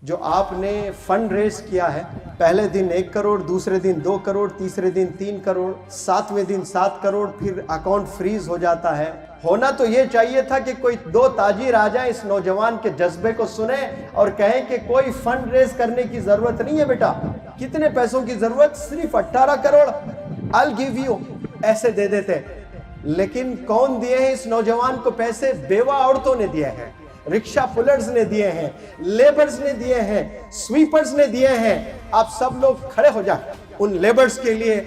जो आपने fund raise किया है, पहले दिन 1 करोड़, दूसरे दिन 2 करोड़, तीसरे दिन 3 करोड़, 7वें दिन 7 करोड़, फिर अकाउंट फ्रीज हो जाता है। होना तो ये चाहिए था कि कोई 2 ताजिर आ जाए, इस नौजवान के जज्बे को सुने और कहें कि कोई फंड रेज करने की जरूरत नहीं है बेटा, कितने पैसों की जरूरत, सिर्फ 18 करोड़, आई गिव यू, ऐसे दे देते। लेकिन कौन दिए हैं इस नौजवान को पैसे? बेवा औरतों ने दिए हैं, रिक्शा पुलर्स ने दिए हैं, लेबर्स ने दिए हैं, स्वीपर्स ने दिए हैं। आप सब लोग खड़े हो जाए उन लेबर्स के लिए,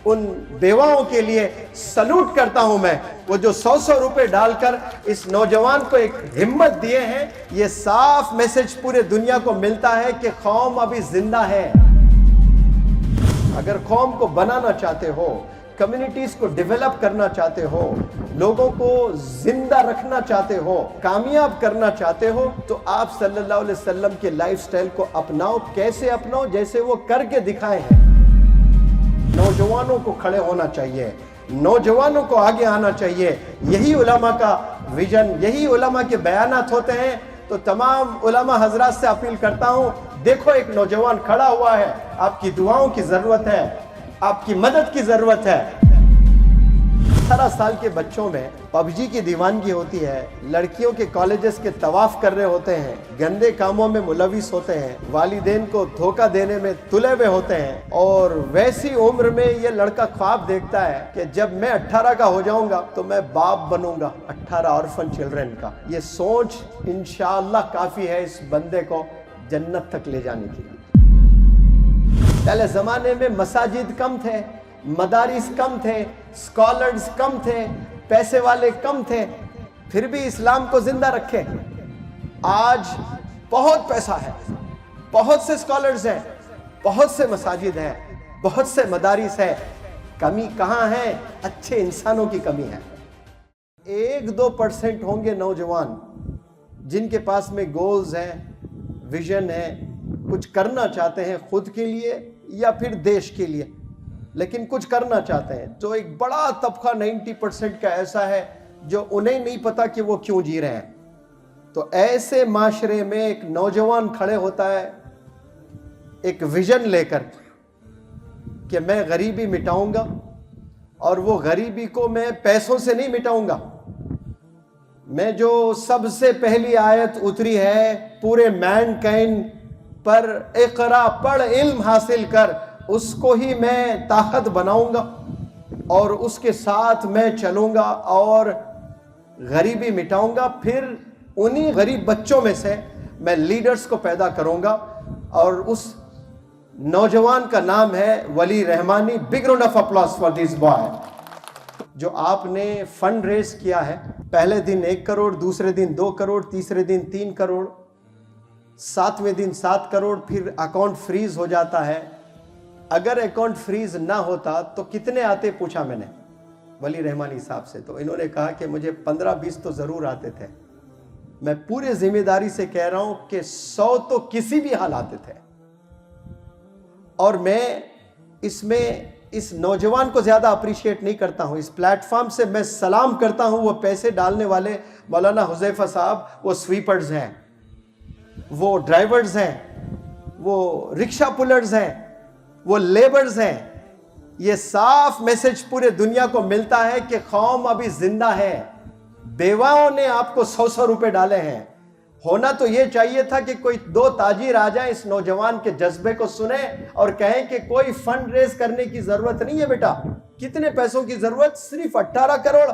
उन बेवाओं के लिए सलूट करता हूं मैं। वो जो 100-100 रुपए डालकर इस नौजवान को एक हिम्मत दिए हैं, ये साफ मैसेज पूरे दुनिया को मिलता है कि कौम अभी जिंदा है। अगर कौम को बनाना चाहते हो, कम्युनिटीज को डेवलप करना चाहते हो, लोगों को जिंदा रखना चाहते हो, कामयाब करना चाहते हो, तो आप सल्लल्लाहु अलैहि वसल्लम के लाइफस्टाइल को अपनाओ। कैसे अपनाओ? जैसे वो करके दिखाए हैं। नौजवानों को खड़े होना चाहिए, नौजवानों को आगे आना चाहिए। यही उलमा का विजन, यही उलमा के बयानात होते हैं। तो तमाम उलमा हजरात से अपील करता हूं, देखो एक नौजवान खड़ा हुआ है, आपकी दुआओं की जरूरत है, आपकी मदद की जरूरत है। 18 साल के बच्चों में पबजी की दीवानगी होती है, लड़कियों के कॉलेजेस के तवाफ कर रहे होते हैं, गंदे कामों में मुलविस होते हैं, वालिदैन को धोखा देने में तुले हुए होते हैं। और वैसी उम्र में ये लड़का ख्वाब देखता है कि जब मैं 18 का हो जाऊंगा तो मैं बाप बनूंगा 18 ऑर्फन चिल्ड्रन का। ये सोच इंशाअल्लाह काफी है इस बंदे को जन्नत तक ले जाने के लिए। पहले जमाने में मसाजिद कम थे, मदारिस कम थे, स्कॉलर्स कम थे, पैसे वाले कम थे, फिर भी इस्लाम को जिंदा रखे। आज बहुत पैसा है, बहुत से स्कॉलर्स हैं, बहुत से मसाजिद हैं, बहुत से मदारिस है। कमी कहाँ है? अच्छे इंसानों की कमी है। 1-2% होंगे नौजवान जिनके पास में गोल्स हैं, विजन है, कुछ करना चाहते हैं खुद के लिए या फिर देश के लिए, लेकिन कुछ करना चाहते हैं। तो एक बड़ा तबका 90% का ऐसा है जो उन्हें नहीं पता कि वो क्यों जी रहे हैं। तो ऐसे माशरे में एक नौजवान खड़े होता है एक विजन लेकर कि मैं गरीबी मिटाऊंगा, और वो गरीबी को मैं पैसों से नहीं मिटाऊंगा। मैं जो सबसे पहली आयत उतरी है पूरे मैनकाइंड पर, इक़रा पढ़ इल्म हासिल कर, उसको ही मैं ताकत बनाऊंगा और उसके साथ मैं चलूंगा और गरीबी मिटाऊंगा। फिर उन्हीं गरीब बच्चों में से मैं लीडर्स को पैदा करूंगा, और उस नौजवान का नाम है Wali Rahmani. Big round of applause for this boy. जो आपने फंड रेज किया है, पहले दिन 1 करोड़, दूसरे दिन 2 करोड़, तीसरे दिन 3 करोड़, 7वें दिन 7 करोड़, फिर अकाउंट फ्रीज हो जाता है। अगर अकाउंट फ्रीज ना होता तो कितने आते, पूछा मैंने वली रहमानी साहब से। तो इन्होंने कहा कि मुझे 15-20 तो जरूर आते थे। मैं पूरे जिम्मेदारी से कह रहा हूं कि 100 तो किसी भी हाल आते थे। और मैं इसमें इस नौजवान को ज्यादा अप्रिशिएट नहीं करता हूं। इस प्लेटफॉर्म से मैं सलाम करता हूं वो पैसे डालने वाले मौलाना हुजैफा साहब, वो स्वीपर्स हैं, वो ड्राइवर्स हैं, वो रिक्शा पुलर्स हैं, वो लेबर्स हैं। ये साफ मैसेज पूरे दुनिया को मिलता है कि कौम अभी जिंदा है। बेवाओं ने आपको 100-100 रुपए डाले हैं। होना तो ये चाहिए था कि कोई 2 ताजिर आ जाए, इस नौजवान के जज्बे को सुने और कहें कि कोई फंड रेज करने की जरूरत नहीं है बेटा, कितने पैसों की जरूरत, सिर्फ 18 करोड़,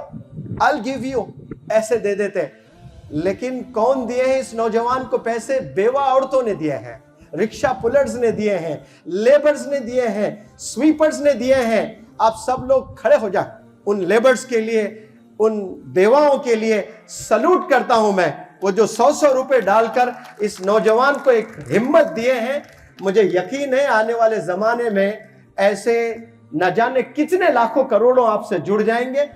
आई गिव यू, ऐसे दे देते। लेकिन कौन दिए हैं इस नौजवान को पैसे? बेवा औरतों ने दिए हैं, रिक्शा पुलर्स ने दिए हैं, लेबर्स ने दिए हैं, स्वीपर्स ने दिए हैं। आप सब लोग खड़े हो जाए उन लेबर्स के लिए, उन बेवाओं के लिए सलूट करता हूं मैं। वो जो 100-100 रुपए डालकर इस नौजवान को एक हिम्मत दिए हैं, मुझे यकीन है आने वाले जमाने में ऐसे न जाने कितने लाखों करोड़ों आपसे जुड़ जाएंगे,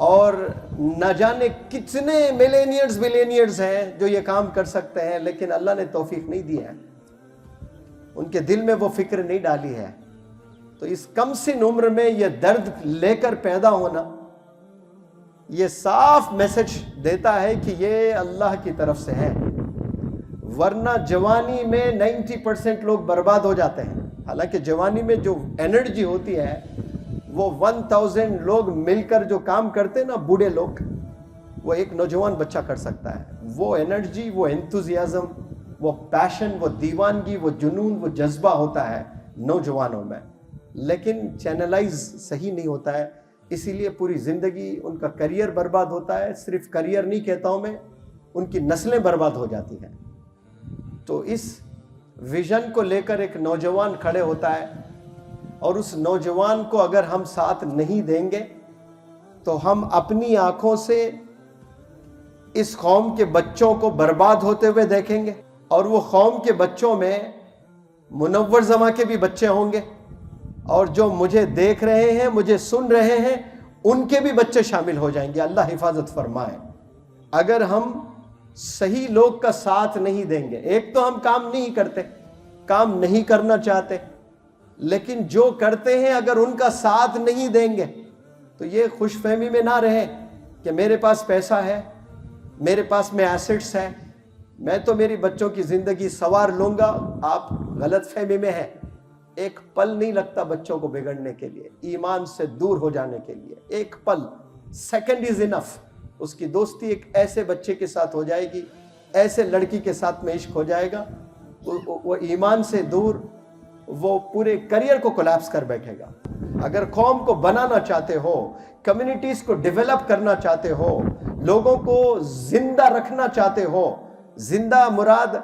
और न जाने कितने मिलेनियर्स हैं जो ये काम कर सकते हैं, लेकिन अल्लाह ने तौफीक नहीं दी है, उनके दिल में वो फिक्र नहीं डाली है। तो इस कम सिन उम्र में ये दर्द लेकर पैदा होना, ये साफ मैसेज देता है कि ये अल्लाह की तरफ से है। वरना जवानी में 90% लोग बर्बाद हो जाते हैं। हालांकि जवानी में जो एनर्जी होती है वो 1000 लोग मिलकर जो काम करते हैं ना, बूढ़े लोग, वो एक नौजवान बच्चा कर सकता है। वो एनर्जी, वो एंथुजियाज्म, वो पैशन, वो दीवानगी, वो जुनून, वो जज्बा होता है नौजवानों में, लेकिन चैनलाइज सही नहीं होता है, इसीलिए पूरी ज़िंदगी उनका करियर बर्बाद होता है। सिर्फ करियर नहीं कहता हूँ मैं, उनकी नस्लें बर्बाद हो जाती हैं। तो इस विजन को लेकर एक नौजवान खड़े होता है, और उस नौजवान को अगर हम साथ नहीं देंगे तो हम अपनी आंखों से इस कौम के बच्चों को बर्बाद होते हुए देखेंगे, और वो कौम के बच्चों में मुनव्वर ज़मा के भी बच्चे होंगे, और जो मुझे देख रहे हैं, मुझे सुन रहे हैं, उनके भी बच्चे शामिल हो जाएंगे। अल्लाह हिफाजत फरमाए। अगर हम सही लोग का साथ नहीं देंगे, एक तो हम काम नहीं करते, काम नहीं करना चाहते, लेकिन जो करते हैं अगर उनका साथ नहीं देंगे तो ये खुशफहमी में ना रहे कि मेरे पास पैसा है, मेरे पास में एसेट्स है, मैं तो मेरी बच्चों की ज़िंदगी संवार लूँगा। आप गलतफहमी में हैं। एक पल नहीं लगता बच्चों को बिगड़ने के लिए, ईमान से दूर हो जाने के लिए। एक पल, सेकंड इज इनफ। उसकी दोस्ती एक ऐसे बच्चे के साथ हो जाएगी, ऐसे लड़की के साथ में इश्क हो जाएगा, वो ईमान से दूर, वो पूरे करियर को कोलैप्स कर बैठेगा। अगर कौम को बनाना चाहते हो, कम्युनिटीज को डेवलप करना चाहते हो, लोगों को जिंदा रखना चाहते हो, जिंदा मुराद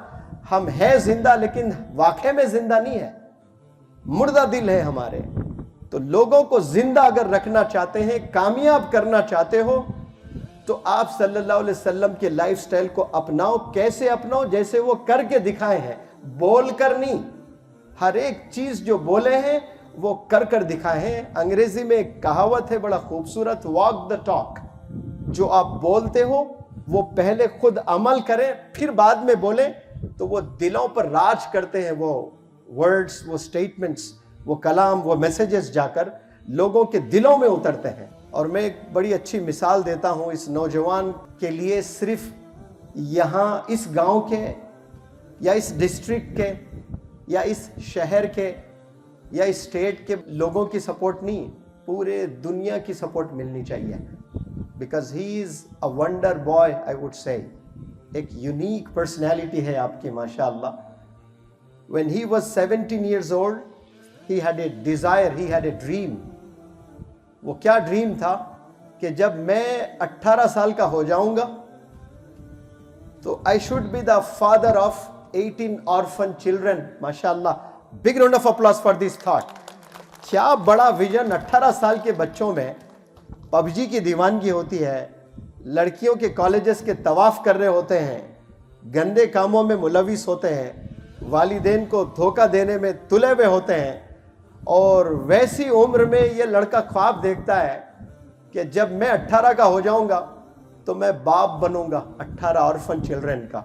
हम है जिंदा लेकिन वाकई में जिंदा नहीं है, मुर्दा दिल है हमारे। तो लोगों को जिंदा अगर रखना चाहते हैं, कामयाब करना चाहते हो, तो आप सल्लल्लाहु अलैहि वसल्लम के लाइफस्टाइल को अपनाओ। कैसे अपनाओ? जैसे वो करके दिखाए हैं, बोल कर नहीं। हर एक चीज जो बोले हैं वो कर कर दिखाए हैं। अंग्रेजी में एक कहावत है बड़ा खूबसूरत, वॉक द टॉक। जो आप बोलते हो वो पहले खुद अमल करें, फिर बाद में बोलें, तो वो दिलों पर राज करते हैं। वो वर्ड्स, वो स्टेटमेंट्स, वो कलाम, वो मैसेजेस जाकर लोगों के दिलों में उतरते हैं। और मैं एक बड़ी अच्छी मिसाल देता हूँ इस नौजवान के लिए। सिर्फ यहाँ इस गांव के या इस डिस्ट्रिक्ट के या इस शहर के या इस स्टेट के लोगों की सपोर्ट नहीं, पूरे दुनिया की सपोर्ट मिलनी चाहिए। Because he is a wonder boy, I would say. एक यूनिक पर्सनैलिटी है आपकी माशाअल्लाह। When he was 17 years old, he had a desire, he had a dream. वो क्या ड्रीम था कि जब मैं 18 साल का हो जाऊंगा तो I should be the father of 18 orphan children. माशाअल्लाह, big round of applause for this thought. क्या बड़ा विजन। 18 साल के बच्चों में पबजी की दीवानगी होती है, लड़कियों के कॉलेजेस के तवाफ कर रहे होते हैं, गंदे कामों में मुलविस होते हैं, वालिदैन को धोखा देने में तुले हुए होते हैं, और वैसी उम्र में ये लड़का ख्वाब देखता है कि जब मैं 18 का हो जाऊंगा तो मैं बाप बनूंगा 18 ऑर्फन चिल्ड्रन का।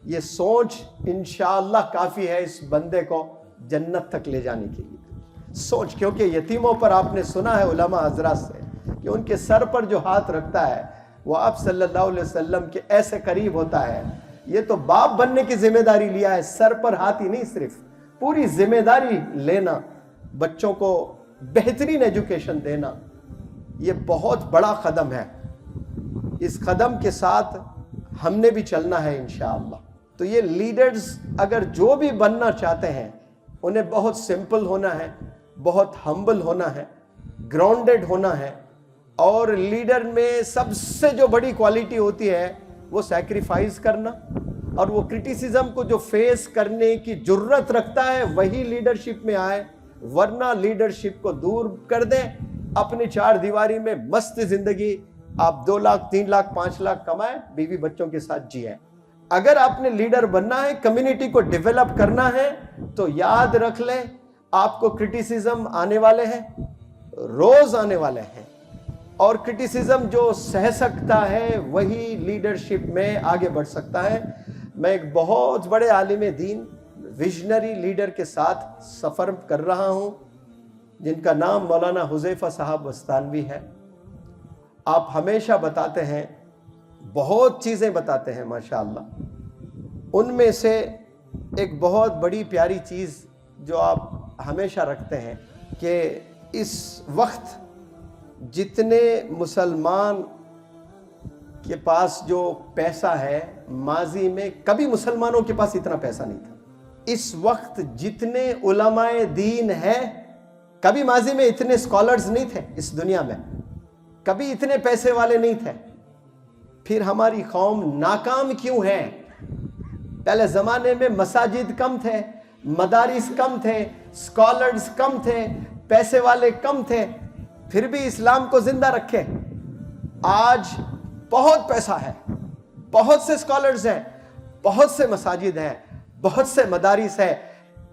ये सोच इंशाअल्लाह काफ़ी है इस बंदे को जन्नत तक ले जाने के लिए। सोच, क्योंकि यतीमों पर आपने सुना है उलमा हजरात से कि उनके सर पर जो हाथ रखता है वो आप सल्लल्लाहु अलैहि वसल्लम के ऐसे करीब होता है। ये तो बाप बनने की जिम्मेदारी लिया है, सर पर हाथ ही नहीं, सिर्फ पूरी जिम्मेदारी लेना, बच्चों को बेहतरीन एजुकेशन देना, ये बहुत बड़ा कदम है। इस कदम के साथ हमने भी चलना है इंशाअल्लाह। तो ये लीडर्स अगर जो भी बनना चाहते हैं, उन्हें बहुत सिंपल होना है, बहुत हम्बल होना है, ग्राउंडेड होना है, और लीडर में सबसे जो बड़ी क्वालिटी होती है वो सैक्रिफाइस करना, और वो क्रिटिसिज्म को जो फेस करने की जुर्रत रखता है वही लीडरशिप में आए। वरना लीडरशिप को दूर कर दें, अपनी 4 दीवारी में मस्त जिंदगी, आप 2 लाख 3 लाख 5 लाख कमाएं, बीवी बच्चों के साथ जिए। अगर आपने लीडर बनना है, कम्युनिटी को डेवलप करना है, तो याद रख लें आपको क्रिटिसिज्म आने वाले हैं, रोज आने वाले हैं, और क्रिटिसिज्म जो सह सकता है वही लीडरशिप में आगे बढ़ सकता है। मैं एक बहुत बड़े आलिम दीन, विजनरी लीडर के साथ सफ़र कर रहा हूं, जिनका नाम मौलाना हुज़ैफ़ा साहब वस्तानवी है। आप हमेशा बताते हैं, बहुत चीज़ें बताते हैं माशाअल्लाह, उनमें से एक बहुत बड़ी प्यारी चीज़ जो आप हमेशा रखते हैं कि इस वक्त जितने मुसलमान के पास जो पैसा है, माजी में कभी मुसलमानों के पास इतना पैसा नहीं था। इस वक्त जितने उलमाए दीन है, कभी माजी में इतने स्कॉलर्स नहीं थे इस दुनिया में, कभी इतने पैसे वाले नहीं थे। फिर हमारी कौम नाकाम क्यों है? पहले ज़माने में मसाजिद कम थे, मदारिस कम थे, स्कॉलर्स कम थे, पैसे वाले कम थे, फिर भी इस्लाम को जिंदा रखे। आज बहुत पैसा है, बहुत से स्कॉलर्स हैं, बहुत से मसाजिद हैं, बहुत से मदारिस है।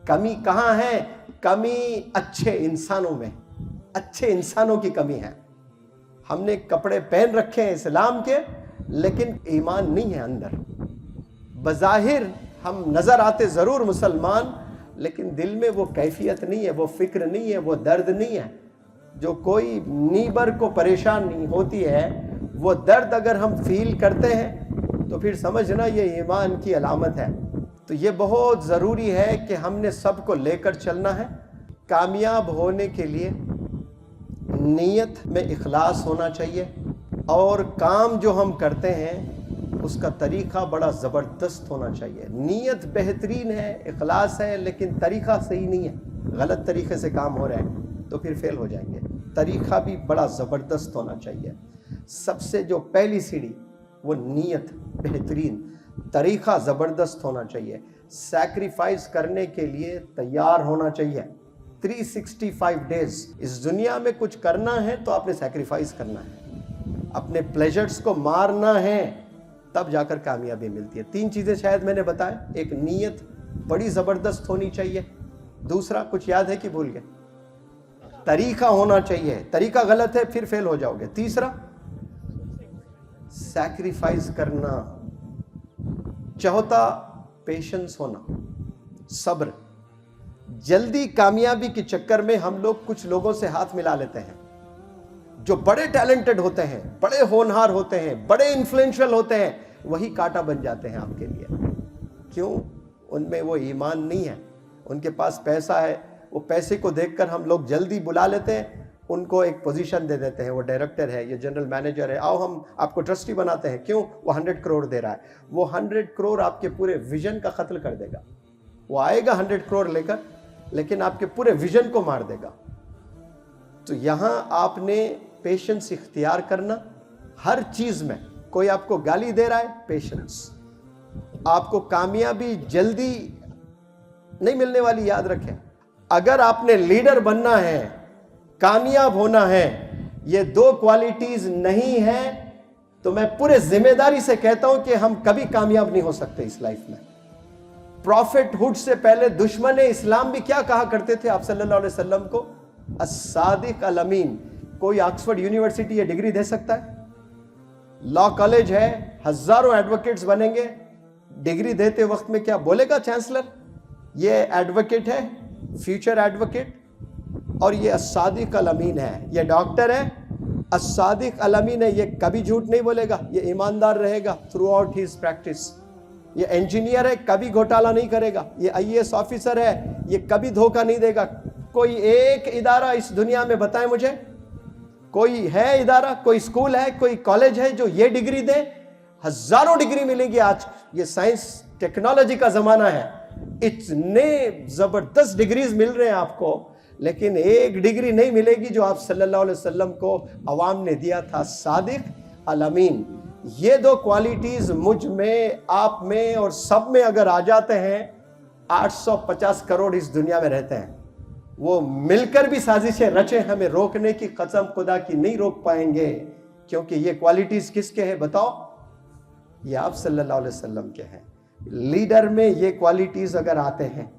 कमी कहाँ है? कमी अच्छे इंसानों में, अच्छे इंसानों की कमी है। हमने कपड़े पहन रखे हैं इस्लाम के, लेकिन ईमान नहीं है अंदर। बज़ाहिर हम नजर आते जरूर मुसलमान, लेकिन दिल में वो कैफियत नहीं है, वो फिक्र नहीं है, वो दर्द नहीं है। जो कोई नीबर को परेशान नहीं होती है, वो दर्द अगर हम फील करते हैं तो फिर समझना ये ईमान की अलामत है। तो ये बहुत ज़रूरी है कि हमने सबको लेकर चलना है। कामयाब होने के लिए नीयत में इखलास होना चाहिए, और काम जो हम करते हैं उसका तरीक़ा बड़ा ज़बरदस्त होना चाहिए। नीयत बेहतरीन है, इखलास है, लेकिन तरीक़ा सही नहीं है, गलत तरीक़े से काम हो रहे हैं तो फिर फेल हो जाएंगे। तरीक़ा भी बड़ा ज़बरदस्त होना चाहिए। सबसे जो पहली सीढ़ी वो नीयत बेहतरीन, तरीक़ा ज़बरदस्त होना चाहिए। सैक्रिफाइस करने के लिए तैयार होना चाहिए। 365 डेज इस दुनिया में कुछ करना है तो आपने सैक्रिफाइस करना है, अपने प्लेजर्स को मारना है, तब जाकर कामयाबी मिलती है। 3 चीज़ें शायद मैंने बताया। एक, नीयत बड़ी ज़बरदस्त होनी चाहिए। दूसरा, कुछ याद है कि भूल गए? तरीका होना चाहिए, तरीका गलत है फिर फेल हो जाओगे। तीसरा, सैक्रिफाइस करना। चौथा, पेशेंस होना, सब्र। जल्दी कामयाबी के चक्कर में हम लोग कुछ लोगों से हाथ मिला लेते हैं जो बड़े टैलेंटेड होते हैं, बड़े होनहार होते हैं, बड़े इन्फ्लुएंशियल होते हैं, वही कांटा बन जाते हैं आपके लिए। क्यों? उनमें वो ईमान नहीं है। उनके पास पैसा है, वो पैसे को देखकर हम लोग जल्दी बुला लेते हैं, उनको एक पोजीशन दे देते हैं, वो डायरेक्टर है, ये जनरल मैनेजर है, आओ हम आपको ट्रस्टी बनाते हैं। क्यों? वो 100 करोड़ दे रहा है। वो 100 करोड़ आपके पूरे विजन का कत्ल कर देगा। वो आएगा 100 करोड़ लेकर, लेकिन आपके पूरे विजन को मार देगा। तो यहां आपने पेशेंस इख्तियार करना हर चीज में। कोई आपको गाली दे रहा है, पेशेंस। आपको कामयाबी जल्दी नहीं मिलने वाली, याद रखें। अगर आपने लीडर बनना है, कामयाब होना है, ये 2 क्वालिटीज नहीं है, तो मैं पूरे जिम्मेदारी से कहता हूं कि हम कभी कामयाब नहीं हो सकते इस लाइफ में। प्रॉफिटहुड से पहले दुश्मन इस्लाम भी क्या कहा करते थे आप सल्लल्लाहु अलैहि वसल्लम को? अस्सादिक अल अमीन। कोई ऑक्सफोर्ड यूनिवर्सिटी ये डिग्री दे सकता है? लॉ कॉलेज है, हजारों एडवोकेट्स बनेंगे, डिग्री देते वक्त में क्या बोलेगा चांसलर? ये एडवोकेट है, फ्यूचर एडवोकेट, और ये अस्सादिक अल अमीन है। ये डॉक्टर है, अस्सादिक अल अमीन है, ये कभी झूठ नहीं बोलेगा, ये ईमानदार रहेगा थ्रू आउट हिज प्रैक्टिस। ये इंजीनियर है, कभी घोटाला नहीं करेगा। ये IAS ऑफिसर है, ये कभी धोखा नहीं देगा। कोई एक इदारा इस दुनिया में बताएं मुझे, कोई है इदारा, कोई स्कूल है, कोई कॉलेज है जो ये डिग्री दे? हजारों डिग्री मिलेंगी। आज ये साइंस टेक्नोलॉजी का जमाना है, इतने जबरदस्त डिग्रीज मिल रहे हैं आपको, लेकिन एक डिग्री नहीं मिलेगी जो आप सल्लल्लाहु अलैहि वसल्लम को अवाम ने दिया था, सादिक अल अमीन। ये 2 क्वालिटीज मुझ में, आप में और सब में अगर आ जाते हैं, 850 करोड़ इस दुनिया में रहते हैं, वो मिलकर भी साजिशें रचे हमें रोकने की, कसम खुदा की नहीं रोक पाएंगे। क्योंकि ये क्वालिटीज किसके हैं बताओ? ये आप सल्लल्लाहु अलैहि वसल्लम के हैं। लीडर में ये क्वालिटीज अगर आते हैं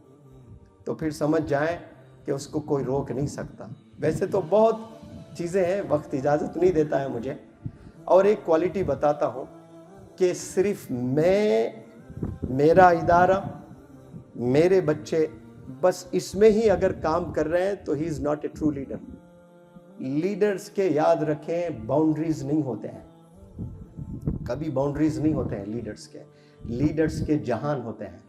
तो फिर समझ जाएं कि उसको कोई रोक नहीं सकता। वैसे तो बहुत चीज़ें हैं, वक्त इजाज़त नहीं देता है मुझे। और एक क्वालिटी बताता हूँ कि सिर्फ मैं, मेरा इदारा, मेरे बच्चे, बस इसमें ही अगर काम कर रहे हैं तो he is not a true leader. Leaders के याद रखें, बाउंड्रीज नहीं होते हैं, कभी बाउंड्रीज नहीं होते हैं लीडर्स के। लीडर्स के जहान होते हैं।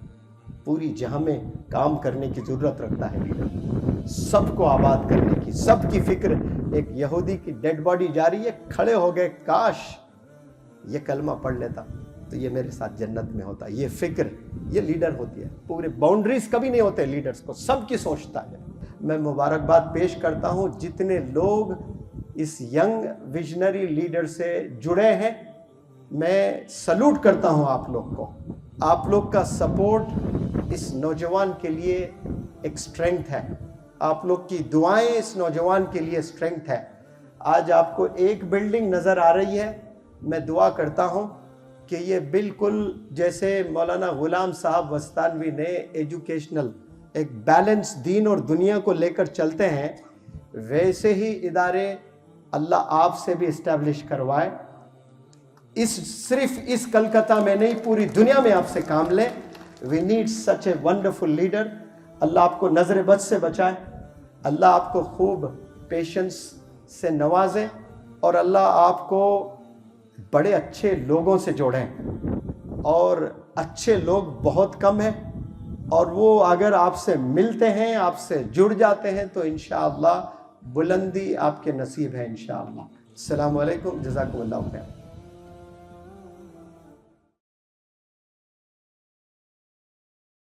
पूरी जहां में काम करने की ज़रूरत रखता है लीडर, सबको आबाद करने की, सबकी फिक्र। एक यहूदी की डेड बॉडी जा रही है, खड़े हो गए, काश ये कलमा पढ़ लेता तो ये मेरे साथ जन्नत में होता। ये फिक्र, ये लीडर होती है। पूरे बाउंड्रीज कभी नहीं होते लीडर्स को, सबकी सोचता है। मैं मुबारकबाद पेश करता हूँ जितने लोग इस यंग विजनरी लीडर से जुड़े हैं। मैं सल्यूट करता हूँ आप लोग को। आप लोग का सपोर्ट इस नौजवान के लिए एक स्ट्रेंथ है। आप लोग की दुआएं इस नौजवान के लिए स्ट्रेंथ है। आज आपको एक बिल्डिंग नज़र आ रही है, मैं दुआ करता हूँ कि ये बिल्कुल जैसे मौलाना गुलाम साहब वस्तानवी ने एजुकेशनल एक बैलेंस दीन और दुनिया को लेकर चलते हैं, वैसे ही इदारे अल्लाह आपसे भी इस्टेब्लिश करवाए। सिर्फ इस कलकत्ता में नहीं, पूरी दुनिया में आपसे काम लें। We need such a wonderful leader. Allah आपको नजर बद से बचाए, अल्लाह आपको खूब पेशेंस से नवाजे और अल्लाह आपको बड़े अच्छे लोगों से जोड़ें। और अच्छे लोग बहुत कम हैं और वो अगर आपसे मिलते हैं, आपसे जुड़ जाते हैं तो इंशाअल्लाह बुलंदी आपके नसीब है इंशाअल्लाह। अस्सलामु अलैकुम, जज़ाकुमुल्लाह खैर।